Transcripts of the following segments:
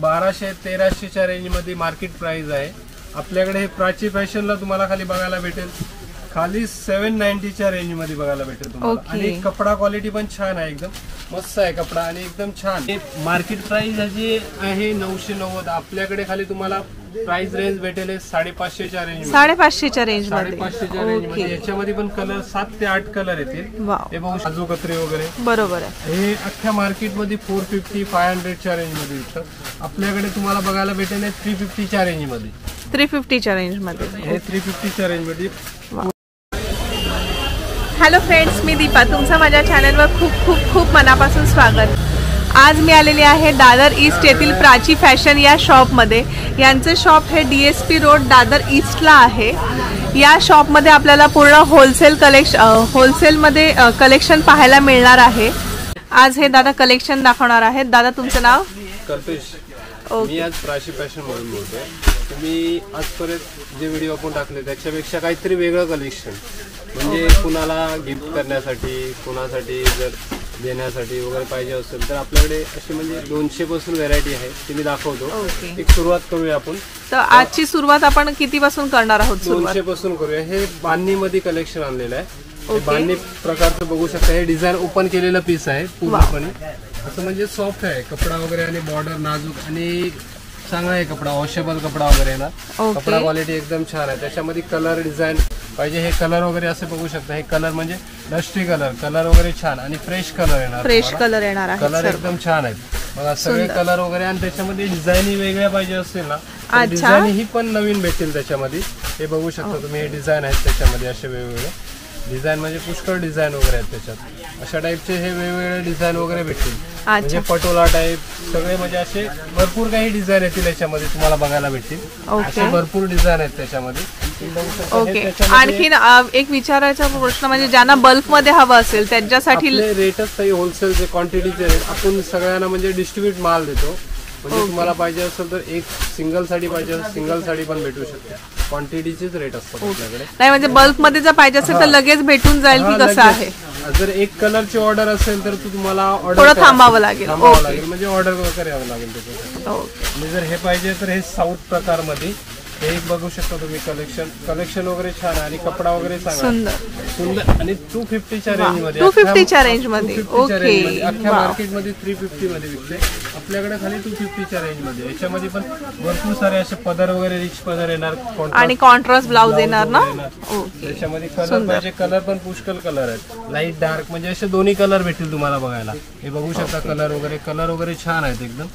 1200-1300च्या range मध्ये market price आहे. आपल्याकडे हे प्राची फॅशनला तुम्हाला खाली बघायला भेटेल खाली 790च्या रेंज मध्ये बघायला भेटेल तुम्हाला. आणि कपडा क्वालिटी पण छान आहे, एकदम मस्त आहे कपडा आणि एकदम छान. मार्केट प्राइस ह्याची आहे 990. आपल्याकडे खाली तुम्हाला प्राइस रेंज भेटेल 550च्या रेंज. 550च्या रेंज मध्ये. 550च्या रेंज मध्ये. याच्यामध्ये पण कलर 7 ते 8 कलर येतील. हे बघू काजूकत्री वगैरे. बरोबर आहे. हे अख्ख्या मार्केट मध्ये 450-500च्या रेंज मध्ये विकतात. आपल्याकडे तुम्हाला बघायला भेटेल 350च्या रेंज मध्ये. 350च्या रेंज मध्ये. हे 350च्या रेंज मध्ये. हॅलो फ्रेंड्स, मी दीपा. तुमचं माझ्या चॅनलवर खूप खूप खूप मनापासून स्वागत. आज मी आलेली आहे दादर ईस्ट येथील प्राची फॅशन या शॉपमध्ये. यांचे शॉप हे DSP रोड दादर ईस्टला आहे. या शॉपमध्ये आपल्याला पूर्ण होलसेलमध्ये कलेक्शन पाहायला मिळणार आहे. आज हे दादा कलेक्शन दाखवणार आहेत. दादा तुमचं नाव? कल्पेश. मी आज प्राची फॅशन मधून बोलतोय. तुम्ही आजपर्यंत जे व्हिडिओ आपण टाकले त्याच्यापेक्षा काहीतरी वेगळं कलेक्शन, म्हणजे कुणाला गिफ्ट करण्यासाठी, कुणासाठी जर देण्यासाठी वगैरे पाहिजे असेल तर आपल्याकडे अशी म्हणजे 200 पासून व्हरायटी आहे, ती मी दाखवतो. एक सुरुवात करूया आपण. तर आजची सुरुवात आपण किती पासून करणार आहोत? 200 पासून करूया. हे बांधणी मध्ये कलेक्शन आणलेलं आहे. बांधणी प्रकारचं बघू शकता. हे डिझाईन ओपन केलेलं पीस आहे पूर्णपणे. असं म्हणजे सॉफ्ट आहे कपडा वगैरे आणि बॉर्डर नाजूक आणि चांगला आहे कपडा. वॉशेबल कपडा वगैरे ना. कपडा क्वालिटी एकदम छान आहे. त्याच्यामध्ये कलर डिझाईन पाहिजे हे कलर वगैरे असे बघू शकता. हे कलर म्हणजे डस्टी कलर वगैरे छान आणि फ्रेश कलर येणार. फ्रेश कलर येणार आहे. कलर एकदम छान आहेत बघा सगळे कलर वगैरे. आणि त्याच्यामध्ये डिझाईन वेगळ्या पाहिजे असतील ना, डिझाईन ही पण नवीन भेटतील त्याच्यामध्ये. हे बघू शकता तुम्ही. हे डिझाईन आहेत त्याच्यामध्ये असे वेगवेगळे डिझाईन, म्हणजे पुष्कळ डिझाईन वगैरे आहेत त्याच्यात. अशा टाईपचे हे वेगवेगळे डिझाईन वगैरे भेटतील. म्हणजे पटोला टाईप सगळे, म्हणजे असे भरपूर काही डिझाईन येतील याच्यामध्ये तुम्हाला बघायला भेटतील. असे भरपूर डिझाइन आहेत त्याच्यामध्ये. ओके. आणखीन एक विचारायचा प्रश्न म्हणजे ज्यांना बल्क मध्ये हवं असेल त्यांच्यासाठी रेटच काही होलसेलचे क्वांटिटीचे रेट आपण सगळ्यांना म्हणजे डिस्ट्रीब्यूट माल देतो. म्हणजे तुम्हाला पाहिजे असेल तर एक सिंगल साडी पाहिजे सिंगल साडी पण भेटू शकते. क्वांटिटीचेच रेट असतात आपल्याकडे. नाही म्हणजे बल्क मध्ये जर पाहिजे असेल तर लगेच भेटून जाईल की कसं आहे? जर एक कलरची ऑर्डर असेल तर तुम्हाला ऑर्डर थोडं थांबावं लागेल. म्हणजे ऑर्डर करावं लागेल त्याच्यासाठी. आणि जर हे पाहिजे तर हे साऊथ प्रकार मध्ये हे एक बघू शकता तुम्ही. कलेक्शन वगैरे छान आणि कपडा वगैरे सुंदर आणि 250च्या रेंज मध्ये. 250च्या रेंज मध्ये. ओके. अख्ख्या मार्केट मध्ये 350 मध्ये विकते. आपल्याकडे खाली 250च्या रेंज मध्ये. याच्यामध्ये पण भरपूर सारे असे पदर वगैरे रिच पदर येणार आणि कॉन्ट्रास्ट ब्लाउज येणार ना. त्याच्यामध्ये कलर पाहिजे कलर पण पुष्कळ कलर आहेत. लाईट डार्क म्हणजे असे दोन्ही कलर भेटतील तुम्हाला बघायला. हे बघू शकता कलर वगैरे छान आहेत एकदम.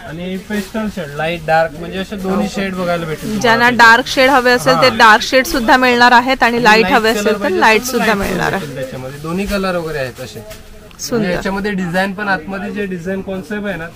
आणि पेस्टल शेड लाईट डार्क म्हणजे असे दोन्ही शेड बघायला भेटतील. ज्यांना डार्क शेड हवे असेल ते डार्क शेड सुद्धा मिळणार आहेत आणि लाईट हवे असेल तर लाईट सुद्धा मिळणार आहे. त्याच्यामध्ये दोन्ही कलर वगैरे आहेत असे. याच्यामध्ये डिझाईन पण आतमध्ये जे डिझाईन कॉन्सेप्ट आहे ना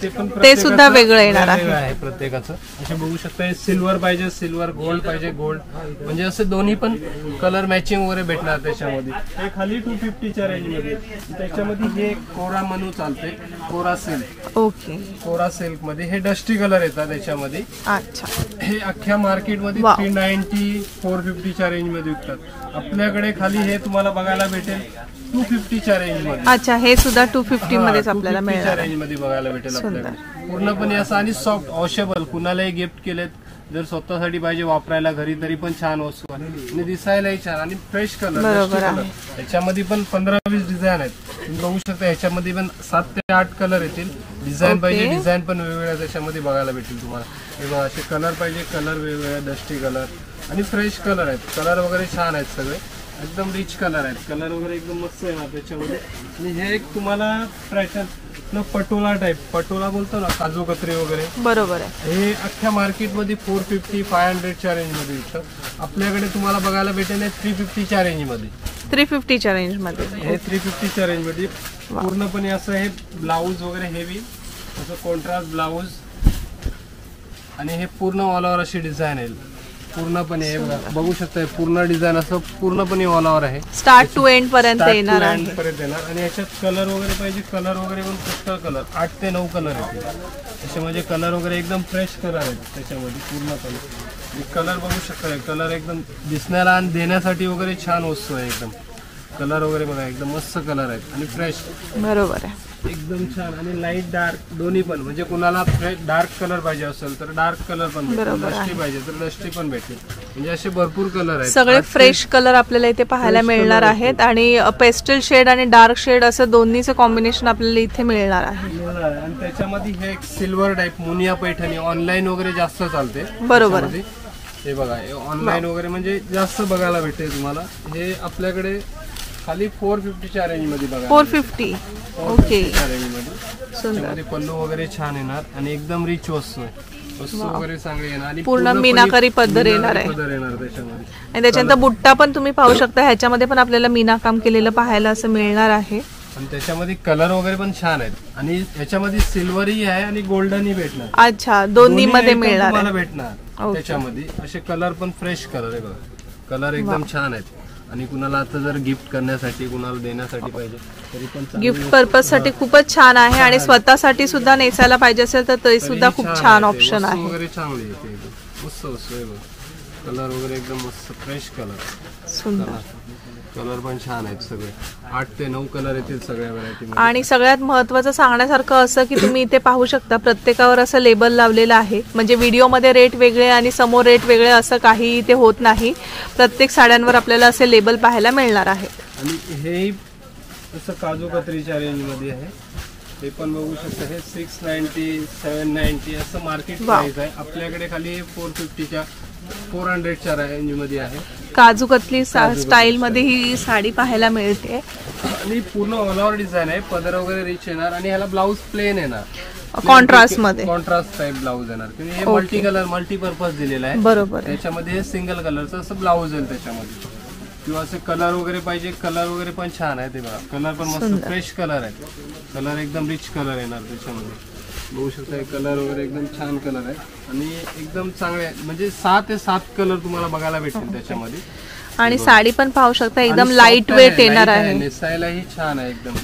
ते सुद्धा वेगळं येणार आहे प्रत्येकाचं. असे बघू शकता. सिल्वर पाहिजे सिल्वर, गोल्ड पाहिजे गोल्ड, म्हणजे असे दोन्ही पण कलर मॅचिंग वगैरे भेटणार त्याच्यामध्ये. हे खाली 250च्या रेंज मध्ये. त्याच्यामध्ये हे कोरा म्हणून चालते. कोरा सिल्क. ओके. कोरा सिल्क मध्ये हे डस्टी कलर येतात त्याच्यामध्ये. अच्छा. हे अख्ख्या मार्केट मध्ये 390-450च्या रेंज मध्ये विकतात. आपल्याकडे खाली हे तुम्हाला बघायला भेटेल 250च्या रेंज मध्ये. अच्छा. हे सुद्धा 250 मध्येच आपल्याला मिळणार. रेंज मध्ये बघायला भेटेल आपल्याकडे. पूर्णपणे असं आणि सॉफ्ट वॉशेबल. कुणालाही गिफ्ट केलेत जर स्वतःसाठी पाहिजे वापरायला घरी तरी पण छान वस्तू आहे आणि दिसायलाही छान आणि फ्रेश कलर. याच्यामध्ये पण 15-20 डिझाईन आहेत तुम्ही बघू शकता. ह्याच्यामध्ये पण 7 ते 8 कलर येतील. डिझाईन पाहिजे डिझाईन पण वेगवेगळ्या त्याच्यामध्ये बघायला भेटेल तुम्हाला. हे बघा असे कलर पाहिजे कलर वेगवेगळे डस्टी कलर आणि फ्रेश कलर आहेत. कलर वगैरे छान आहेत सगळे. एकदम रिच कलर आहेत. कलर वगैरे एकदम मस्त आहे ना त्याच्यामध्ये. आणि हे एक तुम्हाला पॅटर्न पटोला टाईप. पटोला बोलतो ना काजूकत्री वगैरे. बरोबर आहे. हे अख्ख्या मार्केटमध्ये 450-500च्या रेंज मध्ये विकतात. आपल्याकडे तुम्हाला बघायला भेटेल 350च्या रेंज मध्ये. 350च्या रेंज मध्ये. हे 350च्या रेंज मध्ये पूर्णपणे असं हे ब्लाऊज वगैरे हेवी असं कॉन्ट्रास्ट ब्लाऊज आणि हे पूर्ण ऑल ओव्हर अशी डिझाईन आहे पूर्णपणे. हे बघू शकता पूर्ण डिझाईन असं पूर्णपणे ऑल ओव्हर आहे. स्टार्ट टू एंड पर्यंत येणार. आणि याच्यात कलर वगैरे पाहिजे कलर वगैरे पण पुष्कळ कलर 8 ते 9 कलर येतील असे. म्हणजे कलर वगैरे एकदम फ्रेश कलर आहेत त्याच्यामध्ये पूर्णपणे. कलर बघू शकता. कलर एकदम दिसण्याला आणि देण्यासाठी वगैरे छान वस्तू आहे एकदम. कलर वगैरे बघा एकदम मस्त कलर आहेत आणि फ्रेश. बरोबर आहे. एकदम छान आणि लाईट डार्क दोन्ही पण, म्हणजे कुणाला डार्क कलर पाहिजे असेल तर डार्क कलर पण भेटेल, डस्टी पाहिजे तर डस्टी पण भेटेल, म्हणजे असे भरपूर कलर आहेत. सगळे फ्रेश कलर आपल्याला इथे पाहायला मिळणार आहेत आणि पेस्टल शेड आणि डार्क शेड असं दोन्हीचं कॉम्बिनेशन आपल्याला इथे मिळणार आहे. आणि त्याच्यामध्ये हे एक silver type Muniya Paithani online वगैरे जास्त चालते. बरोबर. हे बघा ऑनलाईन वगैरे म्हणजे जास्त बघायला भेटते तुम्हाला. हे आपल्याकडे खाली 450च्या रेंज मध्ये बघा. 450. ओके. सुंदर. पल्लू वगैरे छान येणार आणि एकदम रिच वस्तू वगैरे चांगली येणार आणि पूर्ण मीनाकारी पदर येणार आहे त्याच्यामध्ये. आणि त्याच्यानंतर बुट्टा पण तुम्ही पाहू शकता, ह्याच्यामध्ये पण आपल्याला मीना काम केलेलं पाहायला असं मिळणार आहे. आणि त्याच्यामध्ये कलर वगैरे पण छान आहेत आणि ह्याच्यामध्ये सिल्वरही आहे आणि गोल्डनही भेटणार. अच्छा, दोन्ही मध्ये मिळणार तुम्हाला भेटणार. त्याच्यामध्ये असे कलर पण फ्रेश कलर आहे बघा, कलर एकदम छान आहेत. आणि कुणाला आता जर गिफ्ट करण्यासाठी कुणाला देण्यासाठी पाहिजे तरी पण गिफ्ट पर्पज साठी खूपच छान आहे आणि स्वतःसाठी सुद्धा नेसायला पाहिजे असेल तर ते सुद्धा खूप छान ऑप्शन आहे. वगैरे चांगली आहे, मस्त वस्तू आहे बघ. कलर वगैरे एकदम मस्त फ्रेश कलर, सुंदर कलर पण छान आहेत. सगळे 8 ते 9 कलर येतील सगळ्या व्हरायटी. आणि सगळ्यात महत्त्वाचं सांगण्यासारखं असं की तुम्ही इथे पाहू शकता प्रत्येकावर असं लेबल लावलेलं आहे, म्हणजे व्हिडिओमध्ये रेट वेगळे आणि समोर रेट वेगळे असं काही इथे होत नाही. प्रत्येक साड्यांवर आपल्याला असे लेबल पाहायला मिळणार आहे. आणि हे असं काजू कतरीच्या रेंज मध्ये आहे, ते पण बघू शकता. हे 690 790 असं मार्केट प्राइस आहे. आपल्याकडे खाली 450च्या 400च्या रेंज मध्ये आहे. काजू कतली स्टाईल मध्ये ही साडी पाहायला मिळते आणि पूर्ण ऑल ओव्हर डिझाईन आहे. पदर वगैरे रिच येणार आणि ह्याला ब्लाऊज प्लेन येणार, कॉन्ट्रास्ट मध्ये कॉन्ट्रास्ट टाइप ब्लाऊज येणार. हे मल्टी कलर मल्टीपर्पज दिलेला आहे. बरोबर. त्याच्यामध्ये हे सिंगल कलरचं असं ब्लाऊज येईल त्याच्यामध्ये. किंवा असे कलर वगैरे पाहिजे, कलर वगैरे पण छान आहे. ते बघा कलर पण मस्त फ्रेश कलर आहे. कलर एकदम रिच कलर येणार त्याच्यामध्ये. बघू शकता कलर वगैरे एकदम छान कलर आहे आणि एकदम चांगले, म्हणजे 6 ते 7 कलर तुम्हाला बघायला भेटतील त्याच्यामध्ये. आणि साडी पण पाहू शकता एकदम लाईट वेट येणार आहे. नेसायलाही छान आहे एकदम.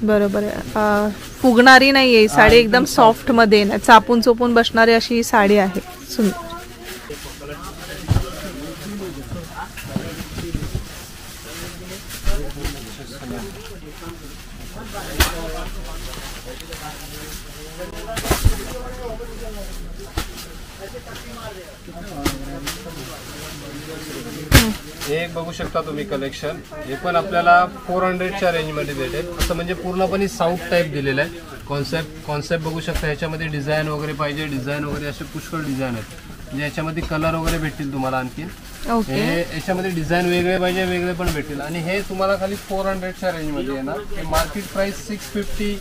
बरोबर आहे, फुगणारी नाहीये साडी, एकदम सॉफ्ट मध्ये येणार, चापून चोपून बसणारी अशी ही साडी आहे. सुंदर. हे बघू शकता तुम्ही कलेक्शन. हे पण आपल्याला 400च्या रेंज मध्ये भेटेल. असं म्हणजे पूर्णपणे साऊथ टाईप दिलेलं आहे. कॉन्सेप्ट बघू शकता. ह्याच्यामध्ये डिझाईन वगैरे पाहिजे, डिझाईन वगैरे असे पुष्कळ डिझाईन आहेत. म्हणजे याच्यामध्ये कलर वगैरे भेटतील तुम्हाला आणखी. हे याच्यामध्ये डिझाईन वेगळे पाहिजे वेगळे पण भेटतील. आणि हे तुम्हाला खाली 400च्या रेंज मध्ये येणार. हे मार्केट प्राइस 650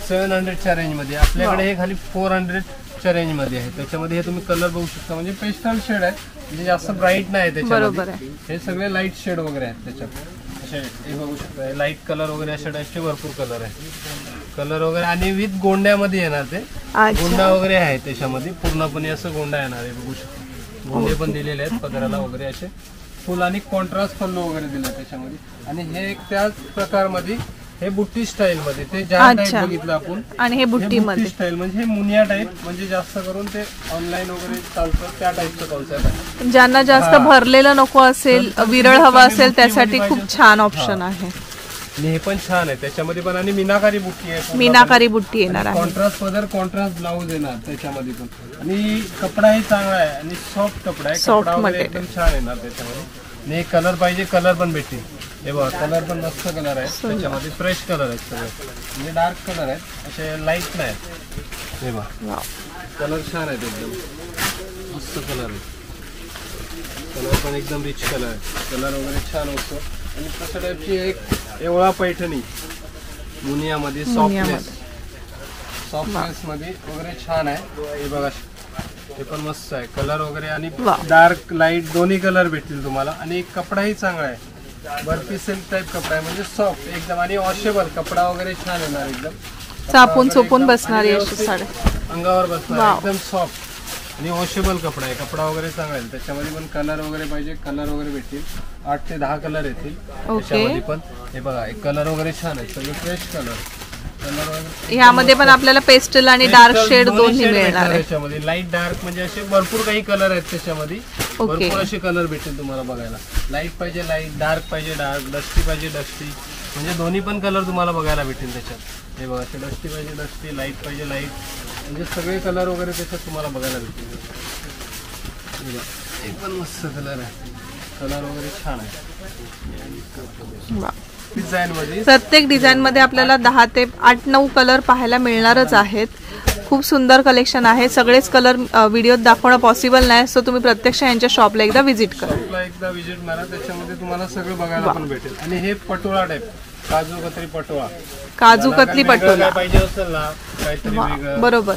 700च्या रेंज मध्ये. आपल्याकडे हे खाली 400च्या रेंज मध्ये आहे. त्याच्यामध्ये हे तुम्ही कलर बघू शकता, म्हणजे पेस्टल शेड आहे, म्हणजे जास्त ब्राईट नाही त्याच्यामध्ये. हे सगळे लाईट शेड वगैरे आहेत त्याच्यात. असे हे बघू शकता, लाईट कलर वगैरे अशा टाईपचे भरपूर कलर आहे. कलर वगैरे आणि विथ गोंड्यामध्ये येणार. ते गोंडा वगैरे आहे त्याच्यामध्ये, पूर्णपणे असं गोंडा येणार आहे. बघू शकता गोंडे पण दिलेले आहेत पदराला वगैरे असे फुल आणि कॉन्ट्रास्ट पल्लू वगैरे दिला त्याच्यामध्ये. आणि हे एक त्याच प्रकारमध्ये हे बुट्टी स्टाईल मध्ये, ते ज्या टाइप बघितलं आपण, आणि हे बुट्टी मध्ये स्टाईल म्हणजे हे मुनिया टाइप, म्हणजे जास्त करून ते ऑनलाईन वगैरे चालतं त्या टाइपचं कॉन्सेप्ट आहे. ज्यांना जास्त भरलेलं नको असेल, विरळ हवा असेल, त्यासाठी खूप छान ऑप्शन आहे. आणि हे पण छान आहे त्याच्यामध्ये पण. आणि मीनाकारी बुट्टी आहे, मीनाकारी बुट्टी येणार आहे. कॉन्ट्रास्ट पदर, कॉन्ट्रास्ट ब्लाऊज येणार त्याच्यामध्ये पण. आणि कपडाही चांगला आहे आणि सॉफ्ट कपडा आहे. कपडा वगैरे एकदम छान येणार त्याच्यामध्ये. आणि कलर पाहिजे कलर पण भेटतील. हे बघा कलर पण मस्त कलर आहे त्याच्यामध्ये, फ्रेश कलर आहेत सगळे, म्हणजे डार्क कलर आहेत, असे लाईट नाही. हे बघा कलर छान आहेत एकदम मस्त कलर आहे. कलर पण एकदम रिच कलर आहे. कलर वगैरे छान असतो. आणि तशा टाईपची एक एवढा पैठणी मुनियामध्ये सॉफ्टनेस मध्ये वगैरे छान आहे. हे बघा हे पण मस्त आहे. कलर वगैरे आणि डार्क लाईट दोन्ही कलर भेटतील तुम्हाला. आणि कपडाही चांगला आहे, बर्फी सिल्क टाइप कपडा आहे, म्हणजे सॉफ्ट एकदम आणि वॉशेबल कपडा वगैरे छान येणार. एकदम चापून चोपून बसणारी अशी साडी, अंगावर बसणार, एकदम सॉफ्ट आणि वॉशेबल कपडा आहे. कपडा वगैरे चांगला आहे. त्याच्यामध्ये पण कलर वगैरे पाहिजे कलर वगैरे भेटतील. 8 ते 10 कलर येतील त्याच्यामध्ये पण. हे बघा एक कलर वगैरे छान आहे, सगळे फ्रेश कलर. ह्यामध्ये पण आपल्याला पेस्टल आणि डार्क शेड दोन्ही मिळणार आहे. त्याच्यामध्ये लाईट डार्क म्हणजे असे भरपूर काही कलर आहेत त्याच्यामध्ये. भरपूर असे कलर भेटतील तुम्हाला बघायला. लाईट पाहिजे लाईट, डार्क पाहिजे डार्क, डस्टी पाहिजे डस्टी, म्हणजे दोन्ही पण कलर तुम्हाला बघायला भेटतील त्याच्यात. हे बघा असे डस्टी पाहिजे डस्टी, लाईट पाहिजे लाईट, म्हणजे सगळे कलर वगैरे त्याच्यात तुम्हाला बघायला भेटतील. एक पण मस्त कलर आहे, कलर वगैरे छान आहे. डिझाईन मध्ये प्रत्येक डिझाईन मध्ये आपल्याला 10 ते 8-9 कलर पाहायला मिळणारच आहेत. खूप सुंदर कलेक्शन आहे. सगळेच कलर व्हिडिओत दाखवणं पॉसिबल नाही, सो तुम्ही प्रत्यक्ष यांच्या शॉपला एकदा व्हिजिट करा. एकदा व्हिजिट मारा, त्याच्यामध्ये तुम्हाला सगळं बघायला पण भेटेल. आणि हे पटोळा टाईप, काजू कतरी पटोळा, काजू कतली पटोला पाहिजे असेल ना काहीतरी वेगळं, बरोबर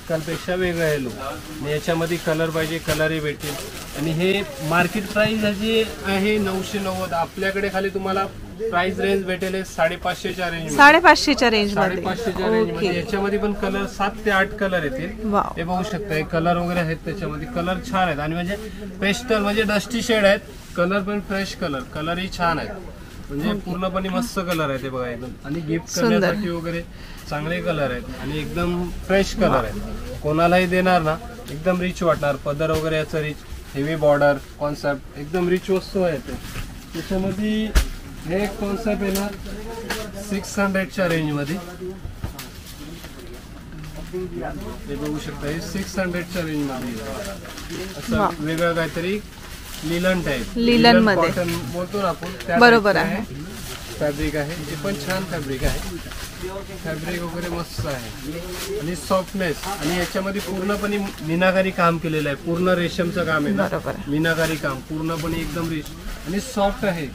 पेक्षा वेगळं आहे लुक. आणि याच्यामध्ये कलर पाहिजे कलरही भेटेल. आणि हे मार्केट प्राइस ह्याची आहे 990. आपल्याकडे खाली तुम्हाला प्राइस रेंज भेटेल 550च्या रेंज, 550च्या रेंज मध्ये. 550च्या रेंज मध्ये. याच्यामध्ये पण कलर 7 ते 8 कलर येतील. हे बघू शकता, हे कलर वगैरे आहेत त्याच्यामध्ये. कलर छान आहेत आणि म्हणजे पेस्टल म्हणजे डस्टी शेड आहेत. कलर पण फ्रेश कलर, कलरही छान आहेत. म्हणजे पूर्णपणे मस्त कलर आहे ते बघा एकदम. आणि गिफ्ट करण्यासाठी वगैरे चांगले कलर आहेत आणि एकदम फ्रेश कलर आहेत. कोणालाही देणार ना एकदम रिच वाटणार. पदर वगैरे याचं रिच, हेवी बॉर्डर कॉन्सेप्ट, एकदम रिच वस्तू आहे ते. त्याच्यामध्ये हे कॉन्सेप्ट येणार 600च्या रेंज मध्ये. हे बघू शकता, हे 600च्या रेंज मध्ये असं वेगळं काहीतरी लिलन टाईप, लिलन मध्ये कॉटन बोलतो ना आपण, बरोबर आहे. फॅब्रिक आहे, हे पण छान फॅब्रिक आहे. फॅब्रिक वगैरे मस्त आहे आणि सॉफ्टनेस. आणि याच्यामध्ये पूर्णपणे मीनाकारी काम केलेलं आहे. पूर्ण रेशमचं काम आहे ना, मीनाकारी काम पूर्णपणे एकदम रिच आणि सॉफ्ट आहे.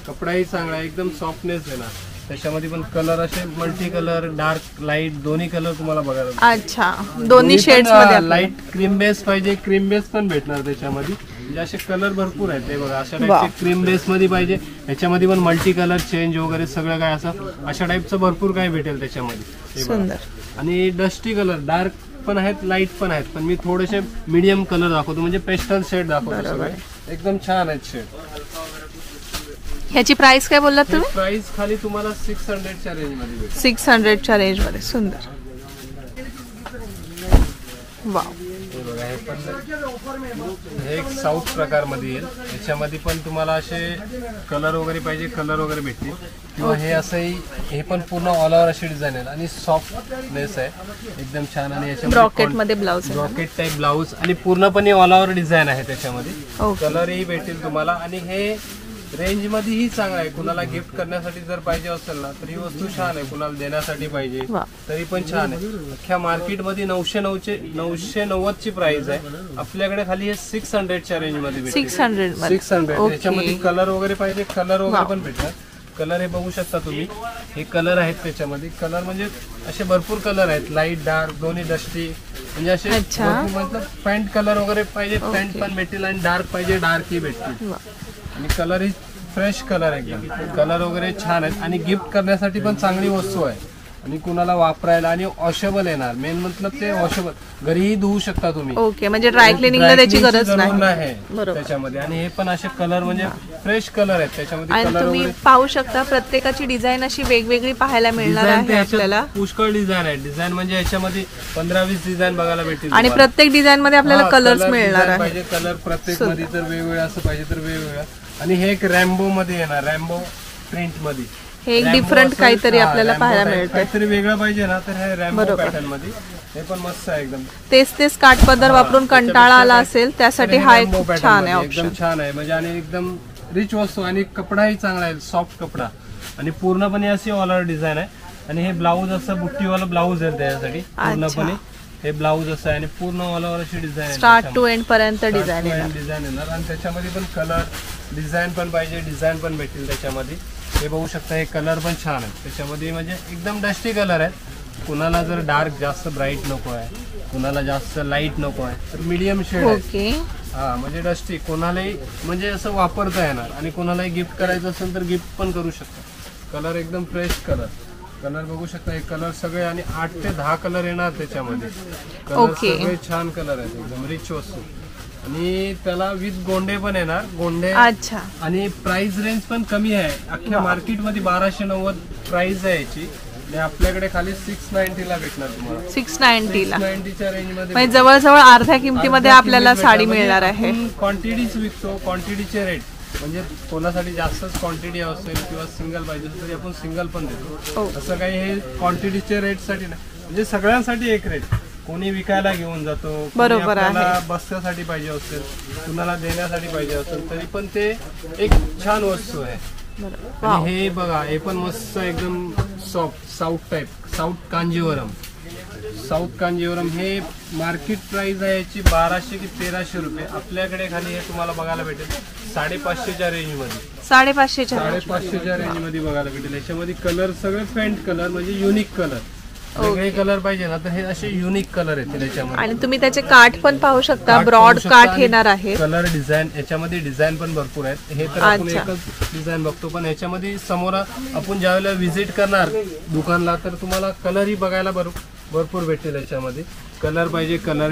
कपडाही चांगला आहे, एकदम सॉफ्टनेस आहे ना. त्याच्यामध्ये पण कलर असे मल्टी कलर, डार्क लाईट दोन्ही कलर तुम्हाला बघायला. अच्छा, दोन्ही शेड्स मध्ये. लाईट क्रीम बेस पाहिजे, क्रीम बेस पण भेटणार त्याच्यामध्ये. म्हणजे असे कलर भरपूर आहेत. ते बघा अशा टाईपचे क्रीम बेस मध्ये पाहिजे, याच्यामध्ये पण मल्टी कलर चेंज वगैरे सगळं काय असं अशा टाईपचं भरपूर काय भेटेल त्याच्यामध्ये. सुंदर. आणि डस्टी कलर डार्क पण आहेत, लाईट पण आहेत, पण मी थोडेसे मीडियम कलर दाखवतो, म्हणजे पेस्टल शेड दाखवतो. एकदम छान आहेत शेड. ह्याची प्राइस काय बोललात तुम्ही? प्राइस खाली तुम्हाला 600च्या रेंज मध्ये भेटेल. 600च्या रेंज मध्ये. सुंदर. वाव. हे एक साऊथ प्रकार मध्ये येईल. याच्यामध्ये पण तुम्हाला असे कलर वगैरे पाहिजे, कलर वगैरे भेटतील. किंवा हे असंही, हे पण पूर्ण ऑल ओव्हर अशी डिझाईन आहे आणि सॉफ्टनेस आहे एकदम छान. आणि याच्यामध्ये ब्रॉकेट मध्ये ब्लाउज, ब्रॉकेट टाईप ब्लाउज आणि पूर्णपणे ऑल ओव्हर डिझाईन आहे त्याच्यामध्ये. कलरही भेटेल तुम्हाला. आणि हे रेंज मध्येही चांगला आहे. कुणाला गिफ्ट करण्यासाठी जर पाहिजे असेल ना तर ही वस्तू छान आहे. कुणाला देण्यासाठी पाहिजे तरी पण छान आहे. अख्ख्या मार्केटमध्ये 990ची प्राइस आहे. आपल्याकडे खाली हे 600च्या रेंज मध्ये भेटेल. 600. त्याच्यामध्ये कलर वगैरे पाहिजे, कलर वगैरे पण भेटणार. कलर हे बघू शकता तुम्ही, हे कलर आहेत त्याच्यामध्ये. कलर म्हणजे असे भरपूर कलर आहेत, लाईट डार्क दोन्ही डस्टी. म्हणजे असे मतलब पॅन्ट कलर वगैरे पाहिजे पॅन्ट पण भेटेल आणि डार्क पाहिजे डार्कही भेटतील. आणि कलर ही फ्रेश कलर आहे एकदम. कलर वगैरे छान आहेत आणि गिफ्ट करण्यासाठी पण चांगली वस्तू आहे. आणि कुणाला वापरायला आणि वॉशेबल येणार. मेन मतलब ते वॉशेबल घरीही धुवू शकता तुम्ही. ओके, म्हणजे ड्राय क्लिनिंगला त्याची गरज नाही त्याच्यामध्ये. आणि हे पण असे कलर म्हणजे फ्रेश कलर आहेत त्याच्यामध्ये. आणि तुम्ही पाहू शकता प्रत्येकाची डिझाइन अशी वेगवेगळी पाहायला मिळणार आहे आपल्याला. पुष्कळ डिझाईन आहे. डिझाईन म्हणजे याच्यामध्ये 15-20 डिझाईन बघायला भेटतील. आणि प्रत्येक डिझाईन मध्ये आपल्याला कलर्स मिळणार आहे. पाहिजे कलर प्रत्येक मध्ये तर वेगवेगळं असं पाहिजे तर वेगवेगळं. आणि हे एक रॅम्बो मध्ये येणार, रॅम्बो प्रिंट मध्ये. हे एक डिफरंट काहीतरी आपल्याला पाहायला मिळतं. काहीतरी वेगळं पाहिजे ना तर हे रॅम्बो पॅटर्न मध्ये. हे पण मस्त आहे एकदम. तेच काठपदर वापरून कंटाळा आला असेल त्यासाठी हा एक छान आहे ऑप्शन. एकदम छान आहे म्हणजे. आणि एकदम रिच वस्तू आणि कपडाही चांगला आहे, सॉफ्ट कपडा. आणि पूर्णपणे अशी ऑल ओव्हर डिझाईन आहे. आणि हे ब्लाऊज असं बुट्टीवाला ब्लाऊज आहे त्याच्यासाठी. पूर्णपणे हे ब्लाऊज असं आहे आणि पूर्ण ऑल ओव्हर अशी डिझाईन, स्टार्ट टू एंड पर्यंत डिझाईन येणार. आणि त्याच्यामध्ये पण कलर डिझाईन पण पाहिजे, डिझाईन पण भेटतील त्याच्यामध्ये. हे बघू शकता, हे कलर पण छान आहे त्याच्यामध्ये. म्हणजे एकदम डस्टी कलर आहेत. कुणाला जर डार्क जास्त ब्राईट नको आहे, कुणाला जास्त लाईट नको आहे तर मीडियम शेड आहे. हा म्हणजे डस्टी कोणालाही म्हणजे असं वापरता येणार. आणि कोणालाही गिफ्ट करायचं असेल तर गिफ्ट पण करू शकता. कलर एकदम फ्रेश कलर. कलर बघू शकता, हे कलर सगळे आणि 8 ते 10 कलर येणार त्याच्यामध्ये. कलर सगळे छान कलर आहेत एकदम रिच वस्तू. आणि त्याला विथ गोंडे पण येणार, गोंडे. अच्छा. आणि प्राइस रेंज पण कमी आहे. अख्ख्या मार्केटमध्ये 1290 प्राइस आहे याची. आणि आपल्याकडे खाली 690 ला भेटणार तुम्हाला. 690 ला 690च्या रेंज मध्ये. म्हणजे जवळजवळ अर्ध्या किमतीमध्ये आपल्याला साडी मिळणार आहे. क्वांटिटीज विकतो, क्वांटिटीचे रेट म्हणजे कोणासाठी जास्तच क्वांटिटी असेल किंवा सिंगल पाहिजे असेल तरी आपण सिंगल पण देतो. असं काही हे क्वांटिटीच्या रेटसाठी नाही, म्हणजे सगळ्यांसाठी एक रेट. कोणी विकायला घेऊन जातो, बरोबर आहे, बसण्यासाठी पाहिजे असेल, कुणाला देण्यासाठी पाहिजे असेल तरी पण ते एक छान वस्तू आहे. आणि हे बघा, हे पण मस्त एकदम soft south type, south Kanjivaram. South Kanjivaram हे मार्केट प्राइस आहे याची 1200 की 1300 रुपये. आपल्याकडे खाली हे तुम्हाला बघायला भेटेल 550च्या रेंज मध्ये. 550च्या रेंज मध्ये बघायला भेटेल. याच्यामध्ये कलर सगळे पेंट कलर, म्हणजे युनिक कलर. वेगळे कलर पाहिजे ना तर हे असे युनिक कलर येतील याच्यामध्ये. आणि तुम्ही त्याचे काठ पण पाहू शकता, ब्रॉड काठ येणार आहे. कलर डिझाईन याच्यामध्ये डिझाईन पण भरपूर आहेत. हे तर आपण एकच डिझाईन बघतो, पण याच्यामध्ये समोर आपण ज्यावेळेला व्हिजिट करणार दुकानला तर तुम्हाला कलरही बघायला भरपूर भेटेल. याच्यामध्ये कलर पाहिजे, कलर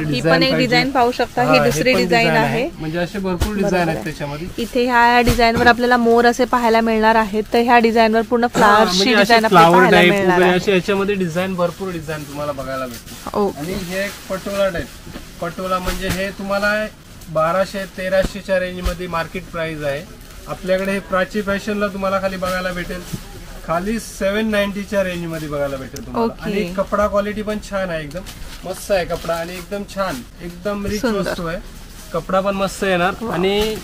डिझाईन पाहू शकता. ही दुसरी डिझाईन आहे, म्हणजे असे भरपूर डिझाईन आहेत त्याच्यामध्ये. इथे ह्या डिझाईन वर आपल्याला मोर असे पाहायला मिळणार आहेत. तर ह्या डिझाईन वर पूर्ण फ्लावरची डिझाईन आपल्याला पाहायला मिळणार आहे. याच्यामध्ये डिझाईन भरपूर डिझाईन तुम्हाला बघायला भेटते. आणि हे एक पटोला टाईप. पटोला म्हणजे हे तुम्हाला 1200-1300च्या रेंज मध्ये मार्केट प्राइस आहे. आपल्याकडे हे प्राची फॅशनला तुम्हाला खाली बघायला भेटेल, खाली 790च्या रेंज मध्ये बघायला भेटेल तुम्हाला. आणि कपडा क्वालिटी पण छान आहे, एकदम मस्त आहे कपडा आणि एकदम छान, एकदम रिच वस्तू आहे. कपडा पण मस्त येणार आणि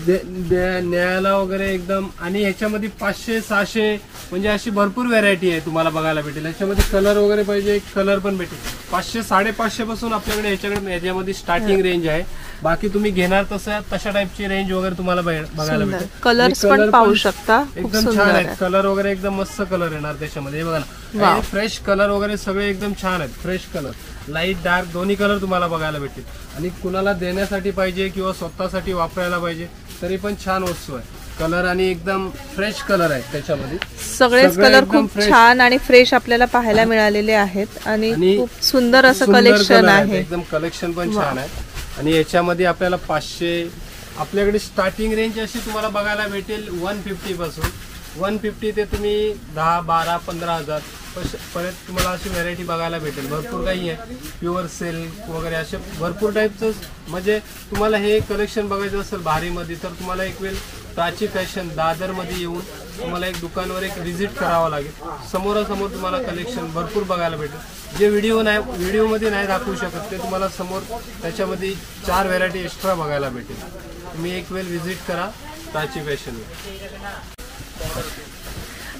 न्यायाला वगैरे एकदम. आणि ह्याच्यामध्ये 500-600 म्हणजे अशी भरपूर व्हरायटी आहे तुम्हाला बघायला भेटेल. याच्यामध्ये कलर वगैरे पाहिजे कलर पण भेटेल. 500-550 पासून आपल्याकडे याच्यामध्ये स्टार्टिंग रेंज आहे. बाकी तुम्ही घेणार तशा टाईपची रेंज वगैरे तुम्हाला बघायला भेटेल. कलर्स पण पाहू शकता, एकदम छान आहेत कलर वगैरे, एकदम मस्त कलर येणार त्याच्यामध्ये. हे बघा ना, फ्रेश कलर वगैरे सगळे एकदम छान आहेत. फ्रेश कलर, लाईट डार्क दोन्ही कलर तुम्हाला बघायला भेटतील. आणि कुणाला देण्यासाठी पाहिजे किंवा स्वतःसाठी वापरायला पाहिजे तरी पण छान वस्तू आहे. कलर आणि एकदम फ्रेश कलर आहेत त्याच्यामध्ये. सगळेच कलर खूप छान आणि फ्रेश आपल्याला पाहायला मिळालेले आहेत. आणि खूप सुंदर असं कलेक्शन आहे, एकदम कलेक्शन पण छान आहे. आणि याच्यामध्ये आपल्याला 500 आपल्याकडे स्टार्टिंग रेंज अशी तुम्हाला बघायला भेटेल 150 पासून. 150 ते तुम्ही 10, 12, 15,000 परत तुम्हाला अशी व्हरायटी बघायला भेटेल. भरपूर काही आहे, प्युअर सिल्क वगैरे असे भरपूर टाईपचं. म्हणजे तुम्हाला हे कलेक्शन बघायचं असेल भारीमध्ये तर तुम्हाला एक वेळ प्राची फॅशन दादरमध्ये येऊन तुम्हाला एक दुकानवर एक व्हिजिट करावं लागेल. समोरासमोर तुम्हाला कलेक्शन भरपूर बघायला भेटेल. जे व्हिडिओमध्ये नाही दाखवू शकत ते तुम्हाला समोर त्याच्यामध्ये 4 व्हरायटी एक्स्ट्रा बघायला भेटेल. तुम्ही एक वेळ व्हिजिट करा प्राची फॅशनवर.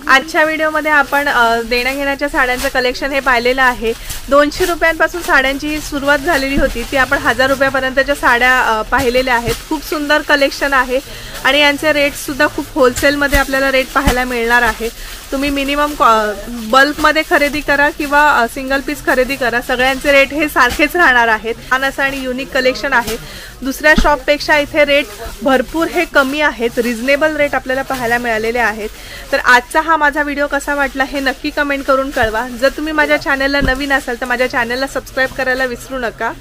आजच्या व्हिडिओमध्ये आपण देण्या घेण्याच्या साड्यांचं कलेक्शन हे पाहिलेलं आहे. 200 रुपयांपासून साड्यांची ही सुरुवात झालेली होती, ती आपण 1000 रुपयापर्यंतच्या साड्या पाहिलेल्या आहेत. खूप सुंदर कलेक्शन आहे आणि यांचे रेटसुद्धा खूप होलसेलमध्ये आपल्याला रेट पाहायला मिळणार आहे. तुम्ही मिनिमम बल्कमध्ये खरेदी करा किंवा सिंगल पीस खरेदी करा, सगळ्यांचे रेट हे सारखेच राहणार आहेत. छान असं आणि युनिक कलेक्शन आहे. दुसऱ्या शॉपपेक्षा इथे रेट भरपूर हे कमी आहेत, रिजनेबल रेट आपल्याला पाहायला मिळालेले आहेत. तर आजचा हा माझा व्हिडिओ कसा वाटला हे नक्की कमेंट करून कळवा. जर तुम्ही माझ्या चॅनलला नवीन असाल तर माझ्या चॅनलला सबस्क्राईब करायला विसरू नका.